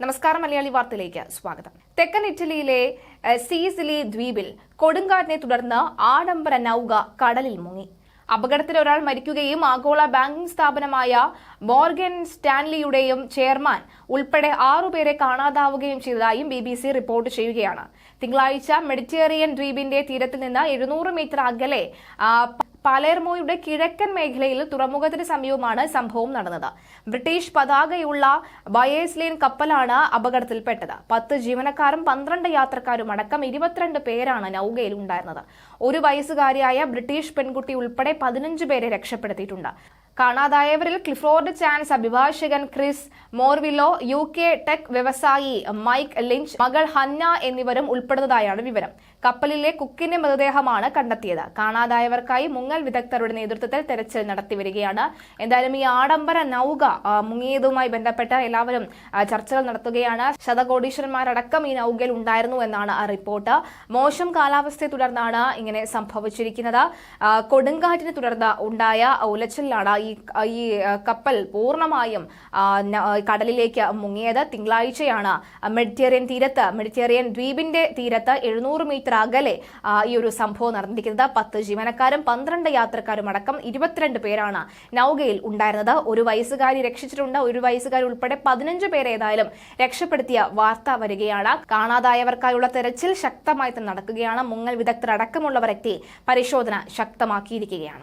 നമസ്കാരം. മലയാളി വാർത്തയിലേക്ക് സ്വാഗതം. തെക്കൻ ഇറ്റലിയിലെ സീസിലി ദ്വീപിൽ കൊടുങ്കാറ്റിനെ തുടർന്ന് ആഡംബര നൗക കടലിൽ മുങ്ങി. അപകടത്തിൽ ഒരാൾ മരിക്കുകയും ആഗോള ബാങ്കിംഗ് സ്ഥാപനമായ മോർഗൻ സ്റ്റാൻലിയുടെയും ചെയർമാൻ ഉൾപ്പെടെ 6 പേരെ കാണാതാവുകയും ചെയ്തതായും BBC റിപ്പോർട്ട് ചെയ്യുകയാണ്. തിങ്കളാഴ്ച മെഡിറ്ററേനിയൻ ദ്വീപിന്റെ തീരത്തിൽ നിന്ന് 700 മീറ്റർ അകലെ പാലേർമോയുടെ കിഴക്കൻ മേഖലയിൽ തുറമുഖത്തിന് സമീപമാണ് സംഭവം നടന്നത്. ബ്രിട്ടീഷ് പതാകയുള്ള ബയേസ്ലേൻ കപ്പലാണ് അപകടത്തിൽപ്പെട്ടത്. 10 ജീവനക്കാരും 12 യാത്രക്കാരും അടക്കം 22 പേരാണ് നൌകയിൽ ഉണ്ടായിരുന്നത്. 1 വയസ്സുകാരിയായ ബ്രിട്ടീഷ് പെൺകുട്ടി ഉൾപ്പെടെ 15 പേരെ രക്ഷപ്പെടുത്തിയിട്ടുണ്ട്. കാണാതായവരിൽ ക്ലിഫോർഡ് ചാൻസ് അഭിഭാഷകൻ ക്രിസ് മോർവില്ലോ, UK ടെക് വ്യവസായി മൈക്ക് ലിഞ്ച്, മകൾ ഹന്ന എന്നിവരും ഉൾപ്പെടുന്നതായാണ് വിവരം. കപ്പലിലെ കുക്കിന്റെ മൃതദേഹമാണ് കണ്ടെത്തിയത്. കാണാതായവർക്കായി മുങ്ങൽ വിദഗ്ധരുടെ നേതൃത്വത്തിൽ തെരച്ചിൽ നടത്തിവരികയാണ്. എന്തായാലും ഈ ആഡംബര നൌക മുങ്ങിയതുമായി ബന്ധപ്പെട്ട് എല്ലാവരും ചർച്ചകൾ നടത്തുകയാണ്. ശതകോടീശ്വരന്മാരടക്കം ഈ നൌകയിൽ ഉണ്ടായിരുന്നു എന്നാണ് റിപ്പോർട്ട്. മോശം കാലാവസ്ഥയെ തുടർന്നാണ് ഇങ്ങനെ സംഭവിച്ചിരിക്കുന്നത്. കൊടുങ്കാറ്റിനെ തുടർന്ന് ഉണ്ടായ ഉലച്ചിലാണ് ഈ കപ്പൽ പൂർണ്ണമായും കടലിലേക്ക് മുങ്ങിയത്. തിങ്കളാഴ്ചയാണ് മെഡിറ്ററേനിയൻ ദ്വീപിന്റെ തീരത്ത് 700 മീറ്റർ അകലെ ഈ ഒരു സംഭവം നടന്നിരിക്കുന്നത്. 10 ജീവനക്കാരും 12 യാത്രക്കാരും അടക്കം 22 പേരാണ് നൌകയിൽ ഉണ്ടായിരുന്നത്. 1 വയസ്സുകാരി രക്ഷിച്ചിട്ടുണ്ട്. 1 വയസ്സുകാരി ഉൾപ്പെടെ 15 പേരെ ഏതായാലും രക്ഷപ്പെടുത്തിയ വാർത്ത വരികയാണ്. കാണാതായവർക്കായുള്ള തെരച്ചിൽ ശക്തമായി തന്നെ നടക്കുകയാണ്. മുങ്ങൽ വിദഗ്ധർ അടക്കമുള്ളവരെത്തി പരിശോധന ശക്തമാക്കിയിരിക്കുകയാണ്.